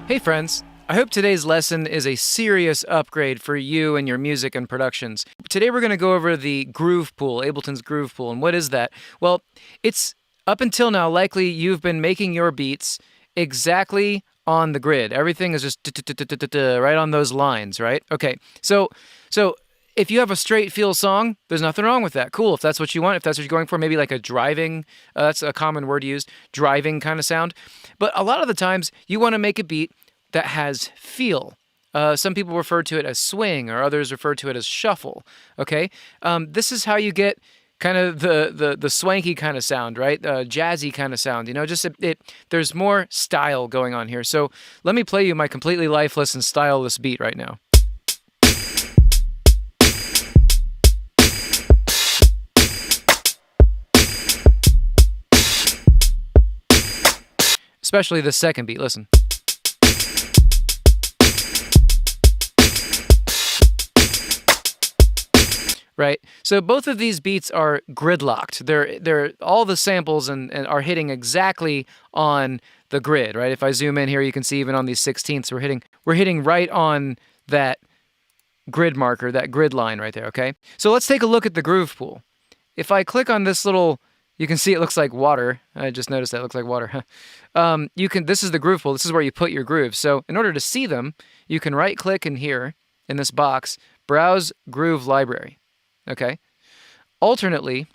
Hey friends, I hope today's lesson is a serious upgrade for you and your music and productions. Today we're going to go over the groove pool, Ableton's groove pool. And what is that? Well, it's up until now likely you've been making your beats exactly on the grid. Everything is just right on those lines, right? Okay, so if you have a straight feel song, there's nothing wrong with that. Cool, if that's what you want, if that's what you're going for, maybe like a driving, that's a common word used, driving kind of sound. But a lot of the times you want to make a beat that has feel. Some people refer to it as swing, or others refer to it as shuffle, okay? This is how you get kind of the swanky kind of sound, right? Jazzy kind of sound, you know, just there's more style going on here. So let me play you my completely lifeless and styleless beat right now. Especially the second beat, listen. Right? So both of these beats are gridlocked. They're all the samples and are hitting exactly on the grid, right? If I zoom in here, you can see even on these 16ths, we're hitting right on that grid marker, that grid line right there, okay? So let's take a look at the groove pool. If I click on this little, you can see it looks like water. I just noticed that it looks like water. This is the groove pool. This is where you put your grooves. So in order to see them, you can right click in here in this box, browse groove library. Okay. Alternately,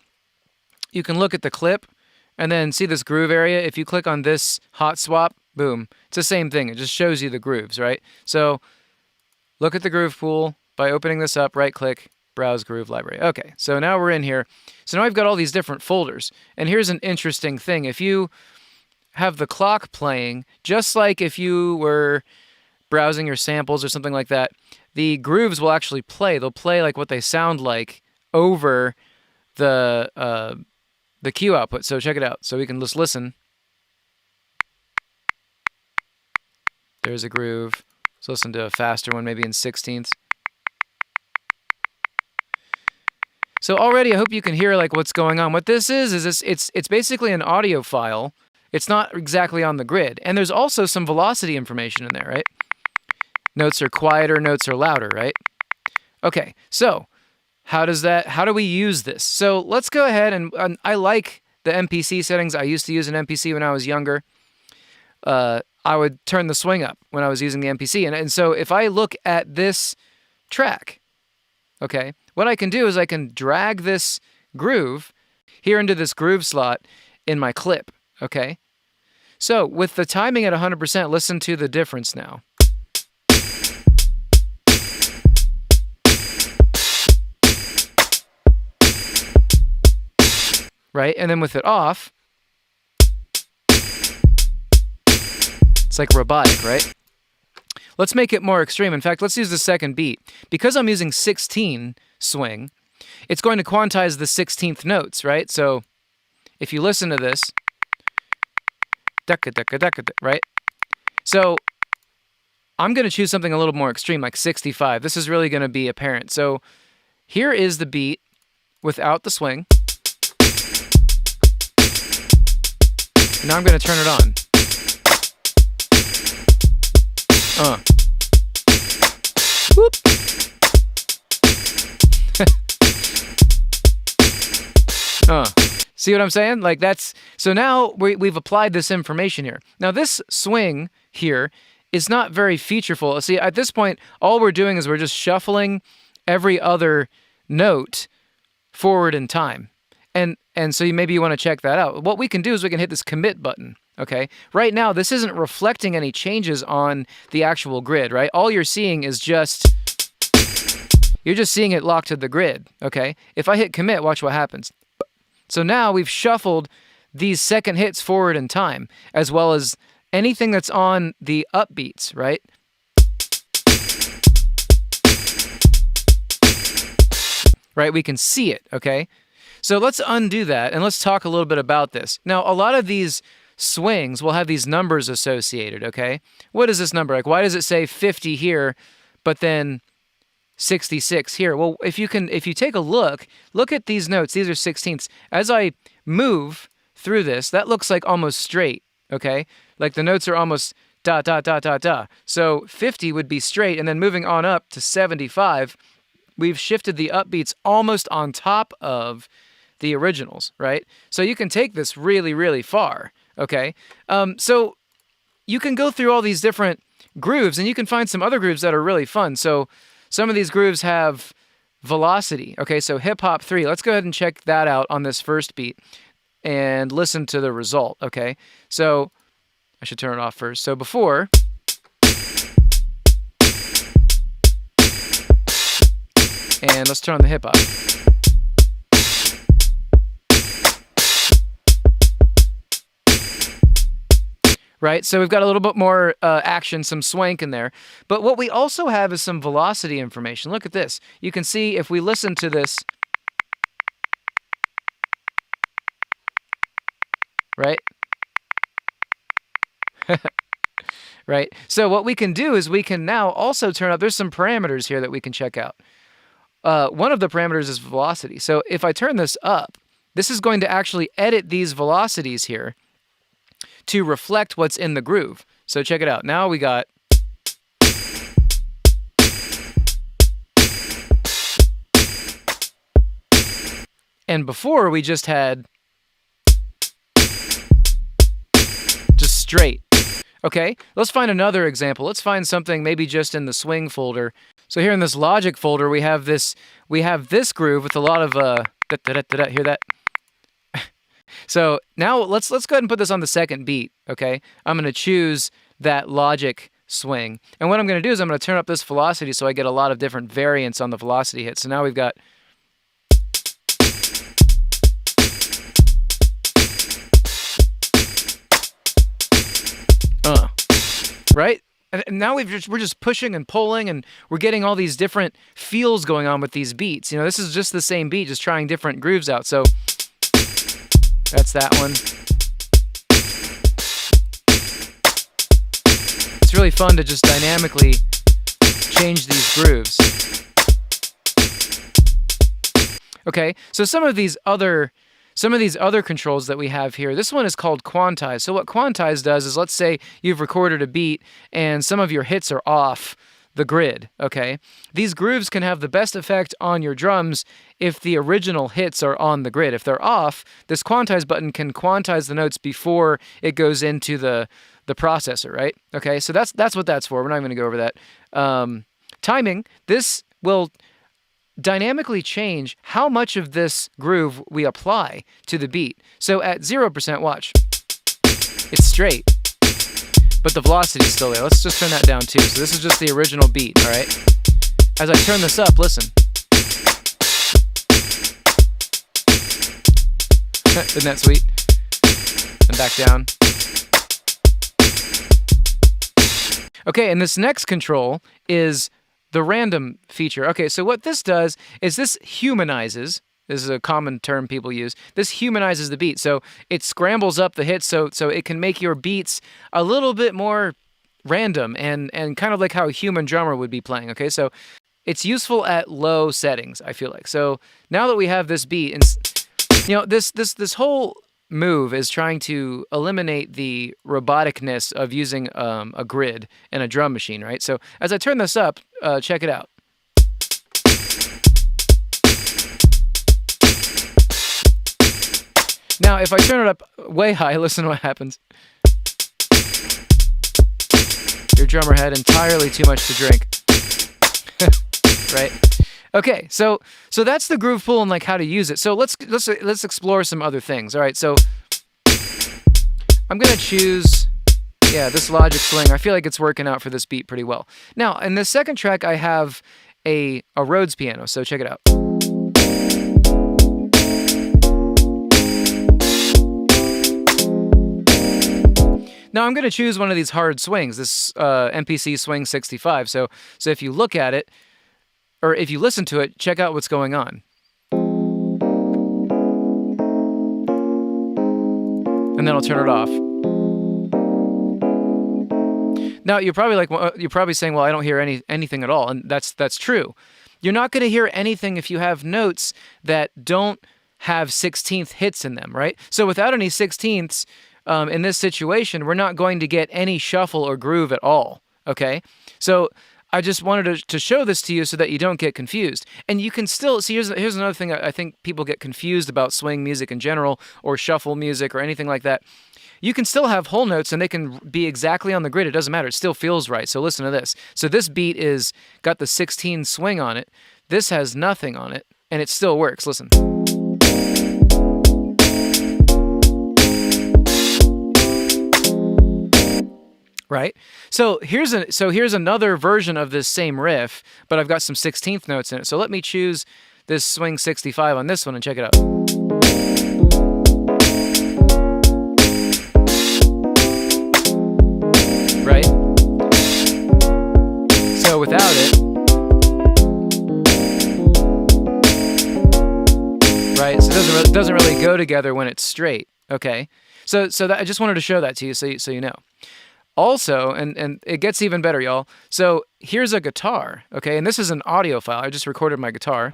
you can look at the clip and then see this groove area. If you click on this hot swap, boom, it's the same thing. It just shows you the grooves, right? So look at the groove pool by opening this up, right click, browse groove library. Okay, so now we're in here. So now I've got all these different folders. And here's an interesting thing. If you have the clock playing, just like if you were browsing your samples or something like that, the grooves will actually play. They'll play like what they sound like over the cue output. So check it out. So we can just listen. There's a groove. Let's listen to a faster one, maybe in 16ths. So already I hope you can hear like what's going on. What this is it's basically an audio file. It's not exactly on the grid. And there's also some velocity information in there, right? Notes are quieter, notes are louder, right? Okay, so how do we use this? So let's go ahead and I like the MPC settings. I used to use an MPC when I was younger. I would turn the swing up when I was using the MPC. And so if I look at this track, okay, what I can do is I can drag this groove here into this groove slot in my clip, okay? So with the timing at 100%, listen to the difference now. Right? And then with it off, it's like robotic, right? Let's make it more extreme. In fact, let's use the second beat. Because I'm using 16 swing, it's going to quantize the 16th notes, right? So if you listen to this, right? So I'm going to choose something a little more extreme, like 65. This is really going to be apparent. So here is the beat without the swing. Now I'm going to turn it on. Whoop. See what I'm saying? Like that's, so now we've applied this information here. Now this swing here is not very featureful. See, at this point, all we're doing is we're just shuffling every other note forward in time. And so maybe you want to check that out. What we can do is we can hit this commit button, okay? Right now, this isn't reflecting any changes on the actual grid, right? All you're seeing is you're just seeing it locked to the grid, okay? If I hit commit, watch what happens. So now we've shuffled these second hits forward in time, as well as anything that's on the upbeats, right? Right, we can see it, okay? So let's undo that, and let's talk a little bit about this. Now, a lot of these swings will have these numbers associated, okay? What is this number? Like, why does it say 50 here, but then 66 here? Well, if you take a look at these notes. These are 16ths. As I move through this, that looks like almost straight, okay? Like the notes are almost dot, dot, dot, dot, dot. So 50 would be straight, and then moving on up to 75, we've shifted the upbeats almost on top of the originals, right? So you can take this really, really far, okay? So you can go through all these different grooves, and you can find some other grooves that are really fun. So some of these grooves have velocity. Okay, so hip hop 3. Let's go ahead and check that out on this first beat and listen to the result, okay? So I should turn it off first. So before, and let's turn on the hip hop. Right, so we've got a little bit more action, some swank in there. But what we also have is some velocity information. Look at this. You can see if we listen to this, right? Right, so what we can do is we can now also turn up, there's some parameters here that we can check out. One of the parameters is velocity. So if I turn this up, this is going to actually edit these velocities here to reflect what's in the groove. So check it out. Now we got and before we just had just straight. Okay, let's find another example. Let's find something maybe just in the swing folder. So here in this logic folder, we have this groove with a lot of hear that? So now let's go ahead and put this on the second beat, okay? I'm going to choose that logic swing. And what I'm going to do is I'm going to turn up this velocity so I get a lot of different variants on the velocity hit. So now we've got right? And now we're just pushing and pulling, and we're getting all these different feels going on with these beats. You know, this is just the same beat, just trying different grooves out. So that's that one. It's really fun to just dynamically change these grooves. Okay, so some of these other controls that we have here, this one is called Quantize. So what Quantize does is, let's say you've recorded a beat and some of your hits are off the grid, okay? These grooves can have the best effect on your drums if the original hits are on the grid. If they're off, this Quantize button can quantize the notes before it goes into the processor, right? Okay, so that's what that's for. We're not even going to go over that. Timing, this will dynamically change how much of this groove we apply to the beat. So at 0%, watch, it's straight, but the velocity is still there. Let's just turn that down too. So this is just the original beat, all right? As I turn this up, listen. Isn't that sweet? And back down. Okay, and this next control is the random feature. Okay, so what this does is this humanizes. This is a common term people use. This humanizes the beat. So it scrambles up the hits so it can make your beats a little bit more random and kind of like how a human drummer would be playing. Okay, so it's useful at low settings, I feel like. So now that we have this beat, and you know, this whole move is trying to eliminate the roboticness of using a grid and a drum machine, right? So as I turn this up, check it out. Now, if I turn it up way high, listen to what happens. Your drummer had entirely too much to drink. Right? Okay, so that's the groove pool and like how to use it. So let's explore some other things. All right, so I'm gonna choose this Logic Sling. I feel like it's working out for this beat pretty well. Now, in the second track, I have a Rhodes piano. So check it out. Now I'm going to choose one of these hard swings, this MPC Swing 65. So if you look at it, or if you listen to it, check out what's going on. And then I'll turn it off. Now you're probably saying, well, I don't hear anything at all, and that's true. You're not going to hear anything if you have notes that don't have 16th hits in them, right? So without any 16ths, in this situation, we're not going to get any shuffle or groove at all, okay? So I just wanted to show this to you so that you don't get confused. And you can still, see, here's another thing I think people get confused about swing music in general, or shuffle music, or anything like that. You can still have whole notes and they can be exactly on the grid. It doesn't matter. It still feels right. So listen to this. So this beat is got the 16 swing on it. This has nothing on it, and it still works. Listen. Right? So here's another version of this same riff, but I've got some 16th notes in it. So let me choose this swing 65 on this one and check it out. Right? So without it, right? So it doesn't really go together when it's straight. Okay, so that, I just wanted to show that to you, so you know. Also, and it gets even better, y'all. So here's a guitar, okay, and this is an audio file. I just recorded my guitar.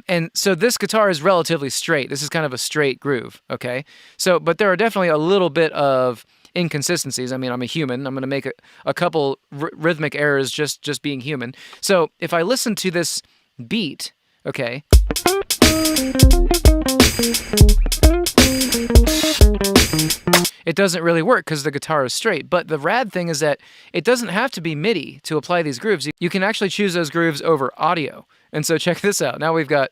And so this guitar is relatively straight. This is kind of a straight groove, okay? So, but there are definitely a little bit of inconsistencies. I mean, I'm a human. I'm going to make a couple rhythmic errors just being human. So if I listen to this beat, okay, it doesn't really work because the guitar is straight. But the rad thing is that it doesn't have to be MIDI to apply these grooves. You can actually choose those grooves over audio. And so check this out. Now we've got...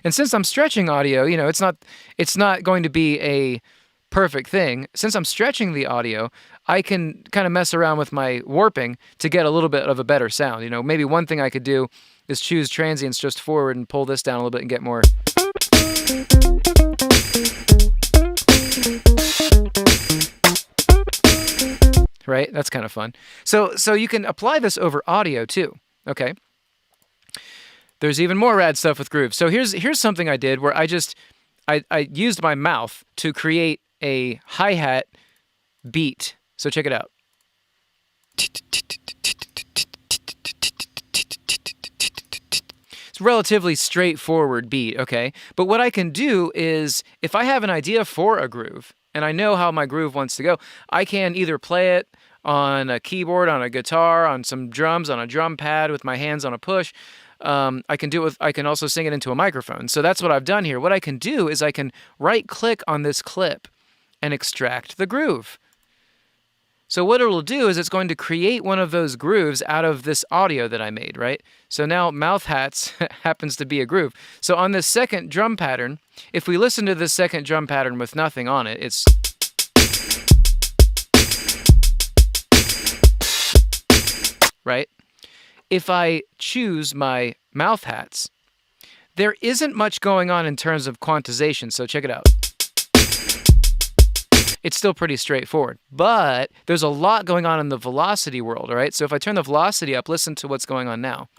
And since I'm stretching audio, you know, it's not going to be a perfect thing. Since I'm stretching the audio, I can kind of mess around with my warping to get a little bit of a better sound. You know, maybe one thing I could do is choose transients just forward and pull this down a little bit and get more. Right? That's kind of fun. So you can apply this over audio too, okay? There's even more rad stuff with grooves. So here's something I did where I used my mouth to create a hi-hat beat. So check it out. It's a relatively straightforward beat, okay? But what I can do is, if I have an idea for a groove, and I know how my groove wants to go, I can either play it on a keyboard, on a guitar, on some drums, on a drum pad with my hands on a push. I can also sing it into a microphone. So that's what I've done here. What I can do is I can right-click on this clip and extract the groove. So what it'll do is it's going to create one of those grooves out of this audio that I made, right? So now mouth hats happens to be a groove. So on this second drum pattern, if we listen to this second drum pattern with nothing on it, it's... right? If I choose my mouth hats, there isn't much going on in terms of quantization, so check it out. It's still pretty straightforward, but there's a lot going on in the velocity world, all right? So if I turn the velocity up, listen to what's going on now.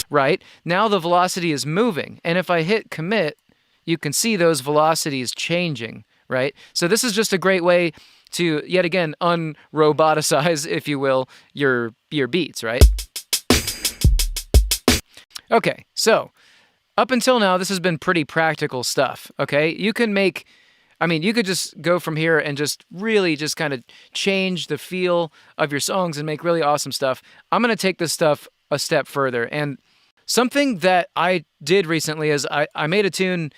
Right? Now the velocity is moving, and if I hit commit, you can see those velocities changing, right? So this is just a great way to, yet again, unroboticize, if you will, your beats, right? Okay, so up until now, this has been pretty practical stuff, okay? You can make, I mean, you could just go from here and just really just kind of change the feel of your songs and make really awesome stuff. I'm going to take this stuff a step further, and something that I did recently is I made a tune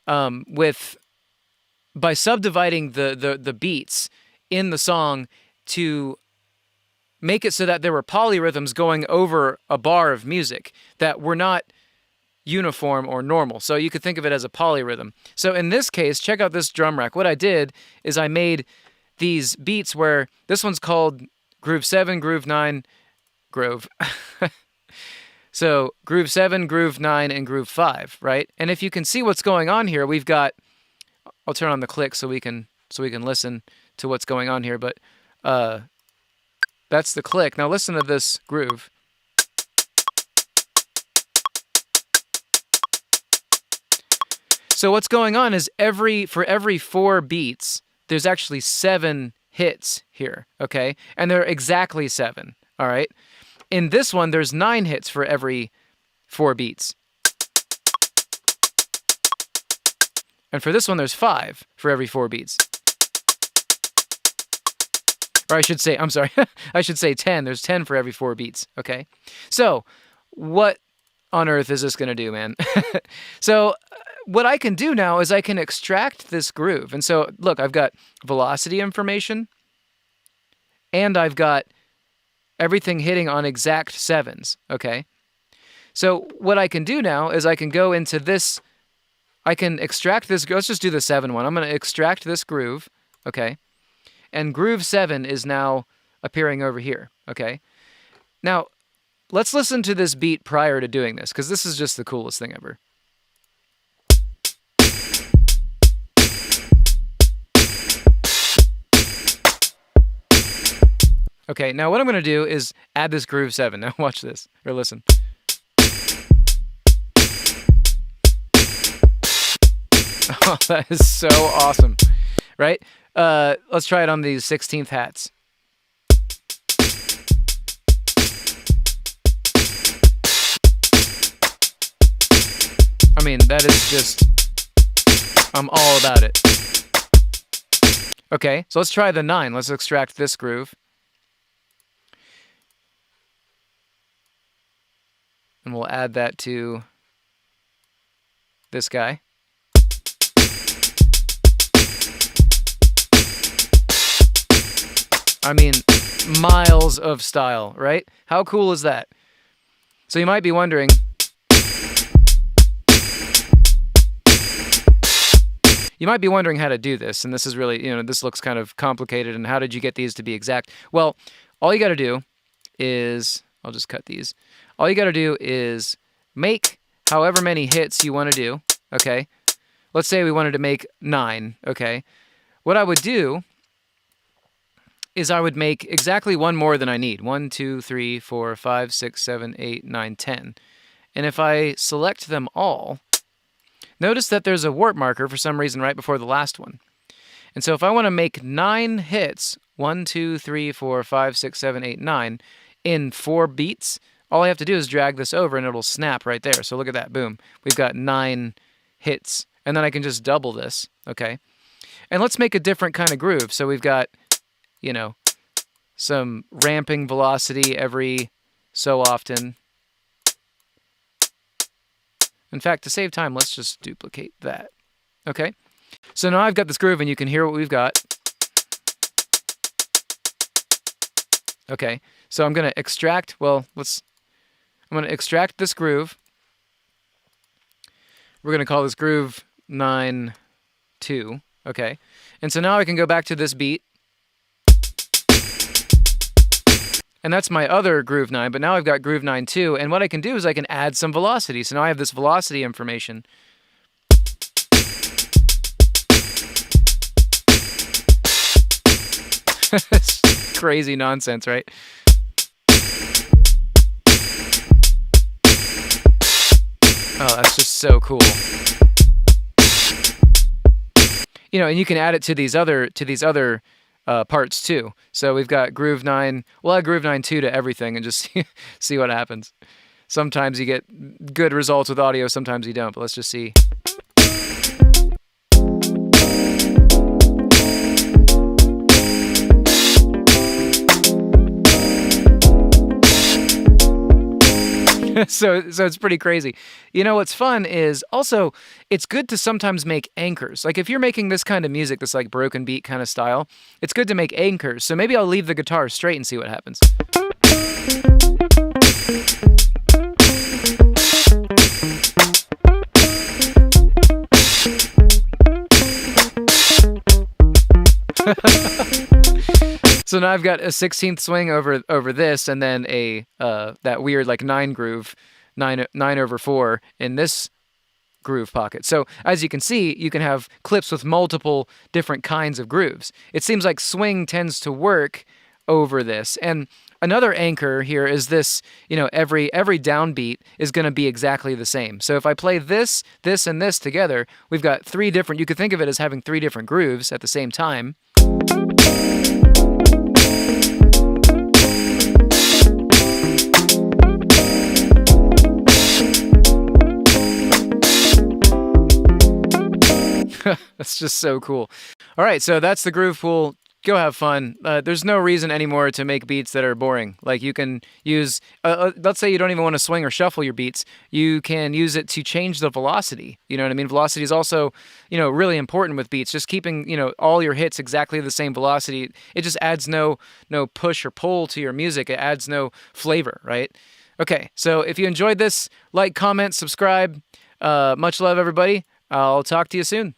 by subdividing the beats in the song to make it so that there were polyrhythms going over a bar of music that were not uniform or normal. So you could think of it as a polyrhythm. So in this case, check out this drum rack. What I did is I made these beats where this one's called Groove 7, Groove 9, Groove. So Groove 7, Groove 9, and Groove 5, right? And if you can see what's going on here, we've got, I'll turn on the click so we can listen to what's going on here, but that's the click. Now listen to this groove. So what's going on is for every 4 beats, there's actually 7 hits here, okay? And they're exactly 7, all right? In this one, there's 9 hits for every 4 beats. And for this one, there's 5 for every 4 beats. Or I should say, I'm sorry, I should say 10. There's 10 for every 4 beats, okay? So what on earth is this going to do, man? So what I can do now is I can extract this groove. And so, look, I've got velocity information, and I've got everything hitting on exact 7s, okay? So what I can do now is I can go into this, I can extract this, let's just do the 7 one. I'm going to extract this groove, okay? And groove 7 is now appearing over here, okay? Now, let's listen to this beat prior to doing this, because this is just the coolest thing ever. Okay, now what I'm going to do is add this groove 7. Now watch this, or listen. Oh, that is so awesome, right? Let's try it on these 16th hats. I mean, that is just, I'm all about it. Okay, so let's try the 9. Let's extract this groove. And we'll add that to this guy. I mean, miles of style, right? How cool is that? So you might be wondering, how to do this, and this is really, this looks kind of complicated, and how did you get these to be exact? Well, all you got to do is, I'll just cut these. All you got to do is make however many hits you want to do, okay? Let's say we wanted to make 9, okay? What I would do is I would make exactly one more than I need. 1, 2, 3, 4, 5, 6, 7, 8, 9, 10. And if I select them all, notice that there's a warp marker for some reason right before the last one. And so if I want to make 9 hits, 1, 2, 3, 4, 5, 6, 7, 8, 9, in 4 beats, all I have to do is drag this over and it'll snap right there. So look at that, boom. We've got 9 hits. And then I can just double this, okay? And let's make a different kind of groove. So we've got, some ramping velocity every so often. In fact, to save time, let's just duplicate that, okay? So now I've got this groove and you can hear what we've got. Okay, so I'm going to extract, I'm going to extract this groove. We're going to call this groove 9, 2, okay? And so now I can go back to this beat. And that's my other groove 9, but now I've got groove 9, 2, and what I can do is I can add some velocity. So now I have this velocity information. It's crazy nonsense, right? Oh, that's just so cool. And you can add it to these other parts too. So we've got groove 9. We'll add groove 9 2 to everything and just see what happens. Sometimes you get good results with audio, sometimes you don't, but let's just see. So it's pretty crazy. What's fun is also it's good to sometimes make anchors. Like if you're making this kind of music, this like broken beat kind of style, it's good to make anchors. So maybe I'll leave the guitar straight and see what happens. So now I've got a 16th swing over this, and then that weird like 9 groove, 9/4 in this groove pocket. So as you can see, you can have clips with multiple different kinds of grooves. It seems like swing tends to work over this, and Another anchor here is this, every downbeat is going to be exactly the same. So if I play this, this, and this together, we've got three different, you could think of it as having three different grooves at the same time. That's just so cool. All right, so that's the groove pool. Go have fun. There's no reason anymore to make beats that are boring. Like you can use, let's say you don't even want to swing or shuffle your beats. You can use it to change the velocity. You know what I mean? Velocity is also, really important with beats. Just keeping, all your hits exactly the same velocity. It just adds no push or pull to your music. It adds no flavor, right? Okay, so if you enjoyed this, like, comment, subscribe. Much love, everybody. I'll talk to you soon.